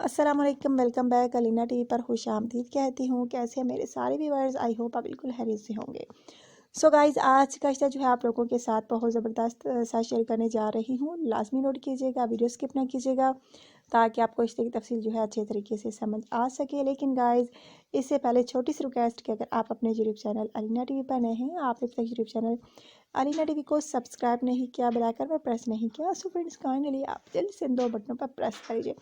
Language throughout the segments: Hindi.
अस्सलाम वालेकुम, वेलकम बैक अलीना टीवी पर खुशामदीद कहती हूँ। कैसे हैं मेरे सारे व्यूअर्स? आई होप आप बिल्कुल खैरियत से होंगे। सो गाइज़, आज का रिश्ता जो है आप लोगों के साथ बहुत ज़बरदस्त सा शेयर करने जा रही हूँ। लाजमी नोट कीजिएगा, वीडियो स्किप ना कीजिएगा ताकि आपको रिश्ते की तफसील जो है अच्छे तरीके से समझ आ सके। लेकिन गाइज़, इससे पहले छोटी सी रिक्वेस्ट कि अगर आप अपने यूट्यूब चैनल अलीना टीवी पर नए हैं, आपने अपने यूट्यूब चैनल अलीना टीवी को सब्सक्राइब नहीं किया, बेल आइकन पर प्रेस नहीं किया, सो फ्रेंड्स काइंडली आप जल्दी से इन दो बटनों पर प्रेस कर लीजिए।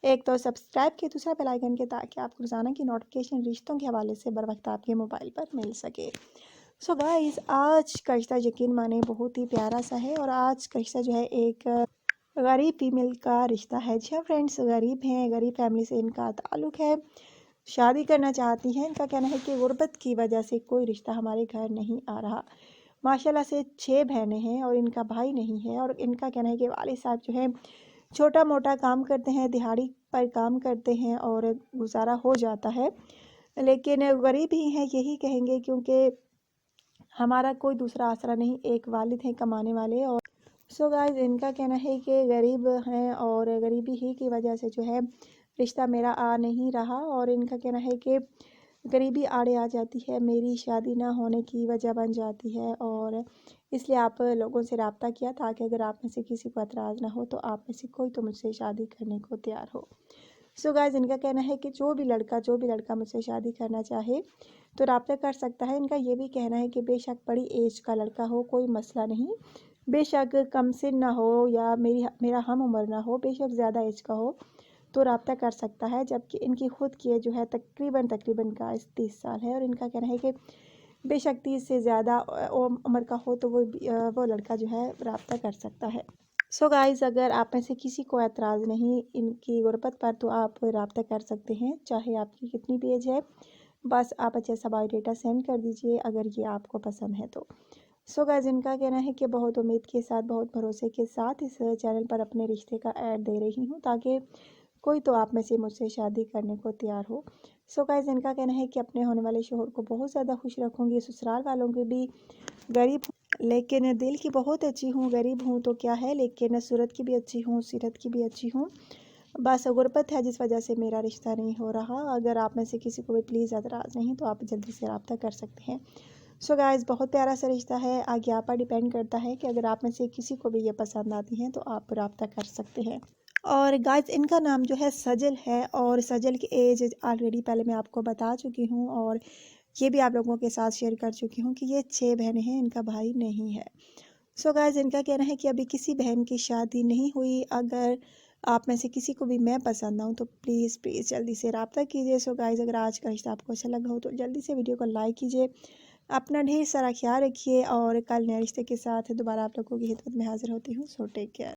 एक तो सब्सक्राइब के, दूसरा बेल आइकन के, ताकि आपको रोज़ाना की नोटिफिकेशन रिश्तों के हवाले से बर वक्त आपके मोबाइल पर मिल सके। सो गाइस, आज का रिश्ता यकीन माने बहुत ही प्यारा सा है और आज का रिश्ता जो है एक गरीब फीमेल का रिश्ता है। जी हाँ फ्रेंड्स, गरीब हैं, गरीब फैमिली से इनका ताल्लुक़ है, शादी करना चाहती हैं। इनका कहना है कि गुर्बत की वजह से कोई रिश्ता हमारे घर नहीं आ रहा। माशाल्लाह से 6 बहनें हैं और इनका भाई नहीं है। और इनका कहना है कि वालिद साहब जो है छोटा मोटा काम करते हैं, दिहाड़ी पर काम करते हैं और गुजारा हो जाता है, लेकिन गरीब ही हैं यही कहेंगे, क्योंकि हमारा कोई दूसरा आसरा नहीं, एक वालिद हैं कमाने वाले। और सो गाइस, इनका कहना है कि गरीब हैं और गरीबी ही की वजह से जो है रिश्ता मेरा आ नहीं रहा। और इनका कहना है कि गरीबी आड़े आ जाती है, मेरी शादी ना होने की वजह बन जाती है, और इसलिए आप लोगों से रब्ता किया ताकि अगर आप में से किसी को एतराज़ ना हो तो आप में से कोई तो मुझसे शादी करने को तैयार हो। सो गाइस, इनका कहना है कि जो भी लड़का मुझसे शादी करना चाहे तो रब्ता कर सकता है। इनका ये भी कहना है कि बेशक बड़ी एज का लड़का हो, कोई मसला नहीं, बेशक कम सिन ना हो या मेरा हम उम्र ना हो, बेशक ज़्यादा एज का हो तो रब्ता कर सकता है। जबकि इनकी खुद की एज जो है तकरीबन का 30 साल है। और इनका कहना है कि बेशक 30 से ज़्यादा उम्र का हो तो वो लड़का जो है रब्ता कर सकता है। सो गाइज़, अगर आप में से किसी को एतराज़ नहीं इनकी गुर्बत पर तो आप रब्ता कर सकते हैं, चाहे आपकी कितनी भी एज है। बस आप अच्छा सा बायोडाटा सेंड कर दीजिए अगर ये आपको पसंद है तो। सो गाइज़, इनका कहना है कि बहुत उम्मीद के साथ, बहुत भरोसे के साथ इस चैनल पर अपने रिश्ते का ऐड दे रही हूँ ताकि कोई तो आप में से मुझसे शादी करने को तैयार हो। सो गाइज़, इनका कहना है कि अपने होने वाले शोहर को बहुत ज़्यादा खुश रखूँगी, ससुराल वालों की भी। गरीब लेकिन दिल की बहुत अच्छी हूँ, गरीब हूँ तो क्या है, लेकिन सूरत की भी अच्छी हूँ, सीरत की भी अच्छी हूँ। बस गुर्बत है जिस वजह से मेरा रिश्ता नहीं हो रहा। अगर आप में से किसी को भी प्लीज़ एतराज़ नहीं तो आप जल्दी से रब्ता कर सकते हैं। सो गाइज़, बहुत प्यारा सा रिश्ता है, आगे आप पर डिपेंड करता है कि अगर आप में से किसी को भी ये पसंद आती हैं तो आप रब्ता कर सकते हैं। और गाइज़, इनका नाम जो है सजल है और सजल की एज ऑलरेडी पहले मैं आपको बता चुकी हूँ और ये भी आप लोगों के साथ शेयर कर चुकी हूँ कि ये 6 बहनें हैं, इनका भाई नहीं है। सो गाइज़, इनका कहना है कि अभी किसी बहन की शादी नहीं हुई। अगर आप में से किसी को भी मैं पसंद आऊँ तो प्लीज़ प्लीज़ जल्दी से रब्ता कीजिए। सो गाइज़, अगर आज का रिश्ता आपको अच्छा लगा हो तो जल्दी से वीडियो को लाइक कीजिए। अपना ढेर सारा ख्याल रखिए और कल नए रिश्ते के साथ दोबारा आप लोगों की खिदमत में हाज़िर होती हूँ। So take care.